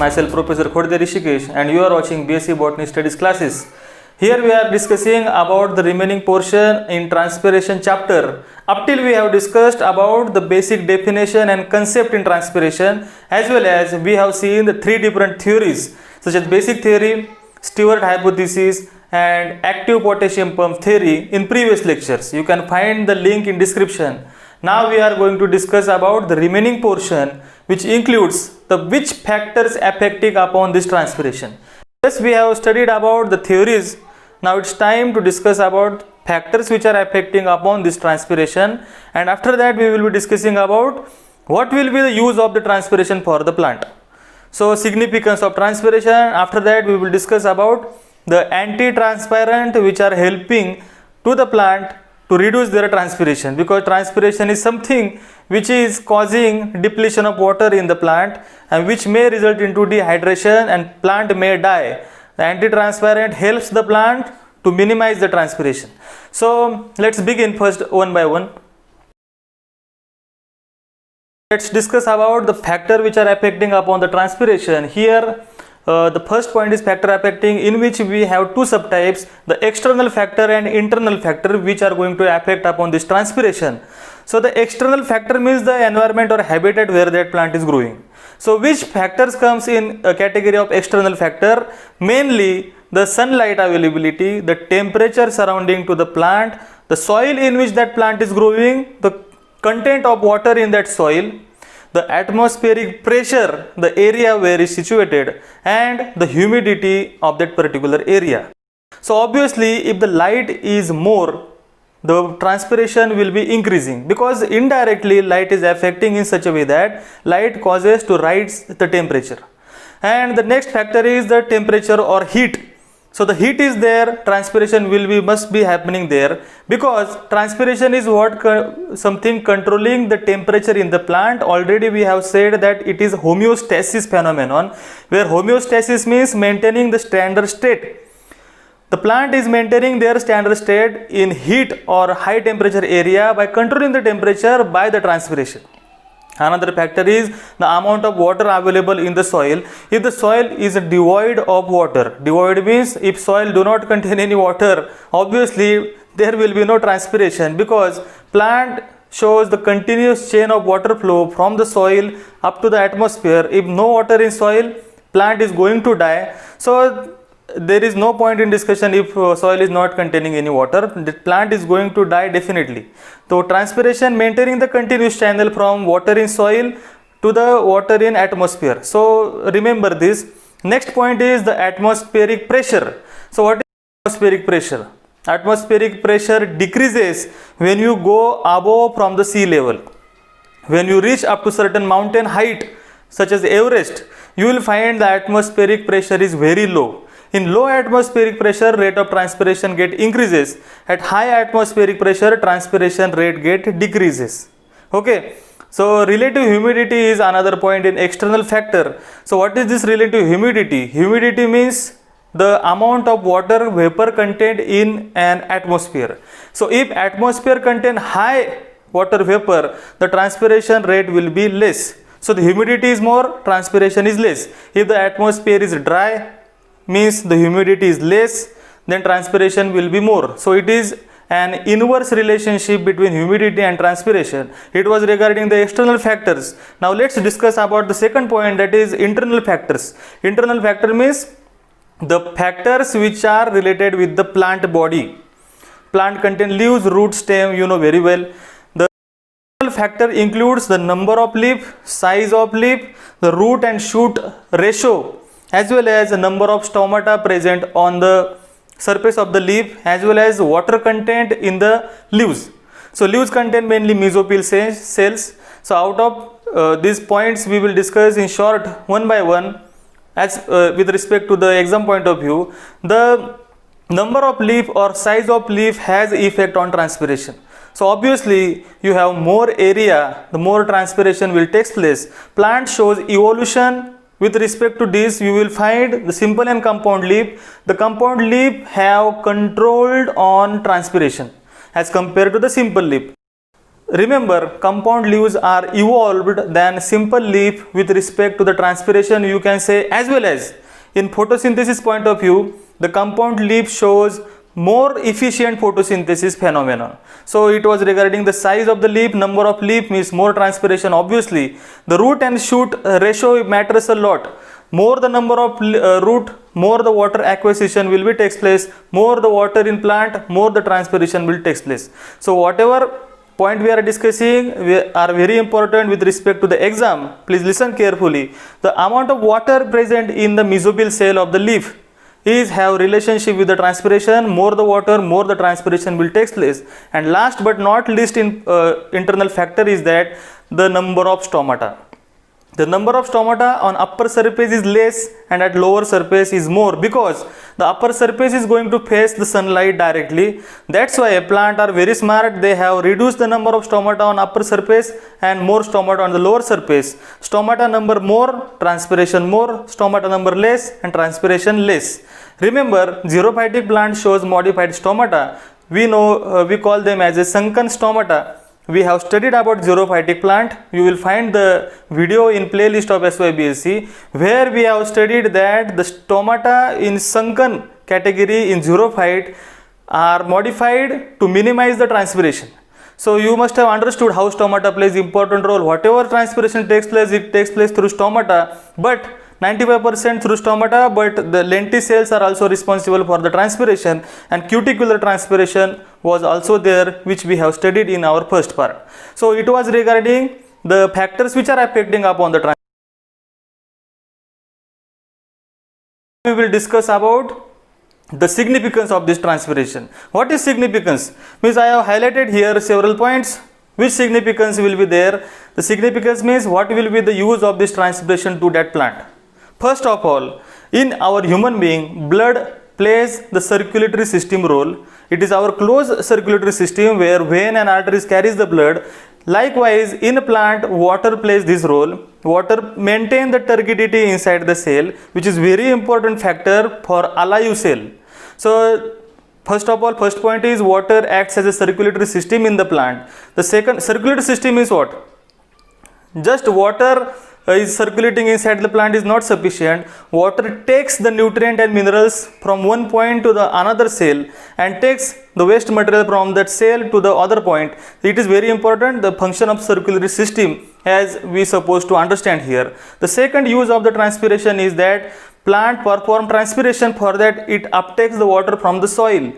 Myself Professor Khodde Rishikesh, and you are watching BSc Botany Studies classes. Here we are discussing about the remaining portion in Transpiration chapter. Up till we have discussed about the basic definition and concept in transpiration, as well as we have seen the three different theories such as basic theory, Stewart hypothesis, and active potassium pump theory in previous lectures. You can find the link in description. Now we are going to discuss about the remaining portion, which includes the which factors affecting upon this transpiration. Yes, we have studied about the theories. Now it's time to discuss about factors which are affecting upon this transpiration, and after that we will be discussing about what will be the use of the transpiration for the plant. So significance of transpiration. After that we will discuss about the anti-transpirant which are helping to the plant to reduce their transpiration, because transpiration is something which is causing depletion of water in the plant and which may result into dehydration and plant may die. The anti-transpirant helps the plant to minimize the transpiration. So let's begin first one by one. Let's discuss about the factor which are affecting upon the transpiration. Here the first point is factor affecting, in which we have two subtypes, the external factor and internal factor, which are going to affect upon this transpiration. So the external factor means the environment or habitat where that plant is growing. So which factors comes in a category of external factor? Mainly the sunlight availability, the temperature surrounding to the plant, the soil in which that plant is growing, the content of water in that soil, the atmospheric pressure, the area where it is situated, and the humidity of that particular area. So obviously if the light is more, the transpiration will be increasing, because indirectly light is affecting in such a way that light causes to rise the temperature. And the next factor is the temperature or heat. So the heat is there, transpiration must be happening there, because transpiration is something controlling the temperature in the plant. Already we have said that it is homeostasis phenomenon, where homeostasis means maintaining the standard state. The plant is maintaining their standard state in heat or high temperature area by controlling the temperature by the transpiration. Another factor is the amount of water available in the soil. If the soil is devoid of water, devoid means if soil do not contain any water, obviously there will be no transpiration, because plant shows the continuous chain of water flow from the soil up to the atmosphere. If no water in soil, plant is going to die. So there is no point in discussion if soil is not containing any water, the plant is going to die definitely. So transpiration maintaining the continuous channel from water in soil to the water in atmosphere. So remember this. Next point is the atmospheric pressure. So what is atmospheric pressure? Atmospheric pressure decreases when you go above from the sea level. When you reach up to certain mountain height such as Everest, you will find the atmospheric pressure is very low. In low atmospheric pressure, rate of transpiration get increases. At high atmospheric pressure, transpiration rate get decreases. Okay. So relative humidity is another point in external factor. So what is this relative humidity? Humidity means the amount of water vapor content in an atmosphere. So if atmosphere contain high water vapor, the transpiration rate will be less. So the humidity is more, transpiration is less. If the atmosphere is dry, means the humidity is less, then transpiration will be more. So it is an inverse relationship between humidity and transpiration. It was regarding the external factors. Now let's discuss about the second point, that is internal factors. Internal factor means the factors which are related with the plant body. Plant contain leaves, root, stem, you know very well. The internal factor includes the number of leaf, size of leaf, the root and shoot ratio, as well as the number of stomata present on the surface of the leaf, as well as water content in the leaves. So leaves contain mainly mesophyll cells. So out of these points we will discuss in short one by one, as with respect to the exam point of view. The number of leaf or size of leaf has effect on transpiration. So obviously you have more area, the more transpiration will take place. Plant shows evolution. With respect to this, you will find the simple and compound leaf. The compound leaf have controlled on transpiration as compared to the simple leaf. remember, compound leaves are evolved than simple leaf with respect to the transpiration, you can say, as well as in photosynthesis point of view, the compound leaf shows more efficient photosynthesis phenomenon. So it was regarding the size of the leaf, number of leaf means more transpiration. Obviously, the root and shoot ratio matters a lot. More the number of root, more the water acquisition will be takes place. More the water in plant, more the transpiration will takes place. So whatever point we are discussing are very important with respect to the exam. Please listen carefully. The amount of water present in the mesobial cell of the leaf is have relationship with the transpiration. More the water, more the transpiration will take place. And last but not least in internal factor is that the number of stomata. The number of stomata on upper surface is less and at lower surface is more, because the upper surface is going to face the sunlight directly. That's why a plant are very smart. They have reduced the number of stomata on upper surface and more stomata on the lower surface. Stomata number more, transpiration more. Stomata number less and transpiration less. Remember, xerophytic plant shows modified stomata. We know we call them as a sunken stomata. We have studied about xerophytic plant. You will find the video in playlist of SYBSc, where we have studied that the stomata in sunken category in xerophyte are modified to minimize the transpiration. So you must have understood how stomata plays important role. Whatever transpiration takes place, it takes place through stomata, but 95% through stomata, but the lenticels are also responsible for the transpiration, and cuticular transpiration was also there, which we have studied in our first part. So it was regarding the factors which are affecting upon the transpiration. We will discuss about the significance of this transpiration. What is significance? Means I have highlighted here several points. Which significance will be there? The significance means what will be the use of this transpiration to that plant. First of all, in our human being, blood plays the circulatory system role. It is our closed circulatory system where vein and arteries carries the blood. Likewise, in a plant, water plays this role. Water maintain the turgidity inside the cell, which is very important factor for alive cell. So first of all, first point is water acts as a circulatory system in the plant. The second circulatory system is what? Just water is circulating inside the plant is not sufficient. Water takes the nutrient and minerals from one point to the another cell and takes the waste material from that cell to the other point. It is very important, the function of circulatory system, as we supposed to understand here. The second use of the transpiration is that plant perform transpiration. For that it uptakes the water from the soil.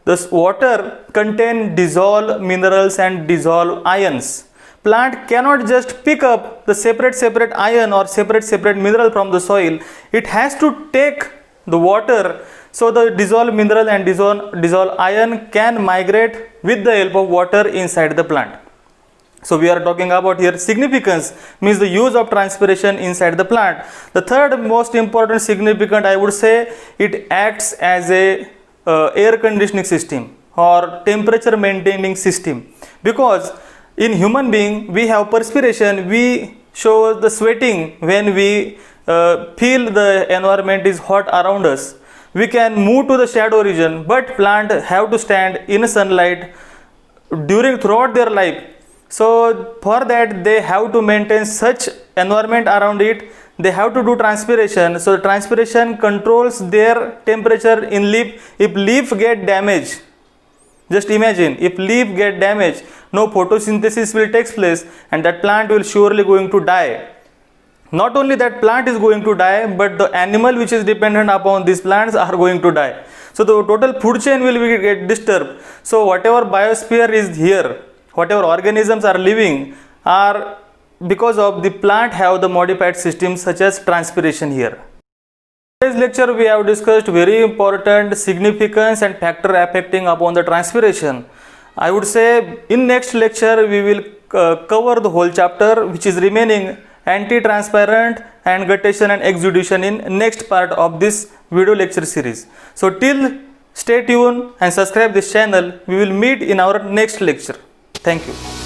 This water contain dissolved minerals and dissolved ions. Plant cannot just pick up the separate ion or separate mineral from the soil. It has to take the water, so the dissolved mineral and dissolved ion can migrate with the help of water inside the plant. So we are talking about here significance, means the use of transpiration inside the plant. The third most important significant, I would say, it acts as a air conditioning system or temperature maintaining system, because in human being we have perspiration, we show the sweating when we feel the environment is hot around us. We can move to the shadow region, but plant have to stand in sunlight throughout their life. So for that they have to maintain such environment around it. They have to do transpiration. So the transpiration controls their temperature in leaf. If leaf get damaged, just imagine, if leaf get damaged, no photosynthesis will take place and that plant will surely going to die. Not only that plant is going to die, but the animal which is dependent upon these plants are going to die. So the total food chain will get disturbed. So whatever biosphere is here, whatever organisms are living, are because of the plant have the modified systems such as transpiration here. In today's lecture we have discussed very important significance and factor affecting upon the transpiration. I would say in next lecture we will cover the whole chapter which is remaining, anti-transparent and guttation and exudation, in next part of this video lecture series. So till stay tuned and subscribe this channel. We will meet in our next lecture. Thank you.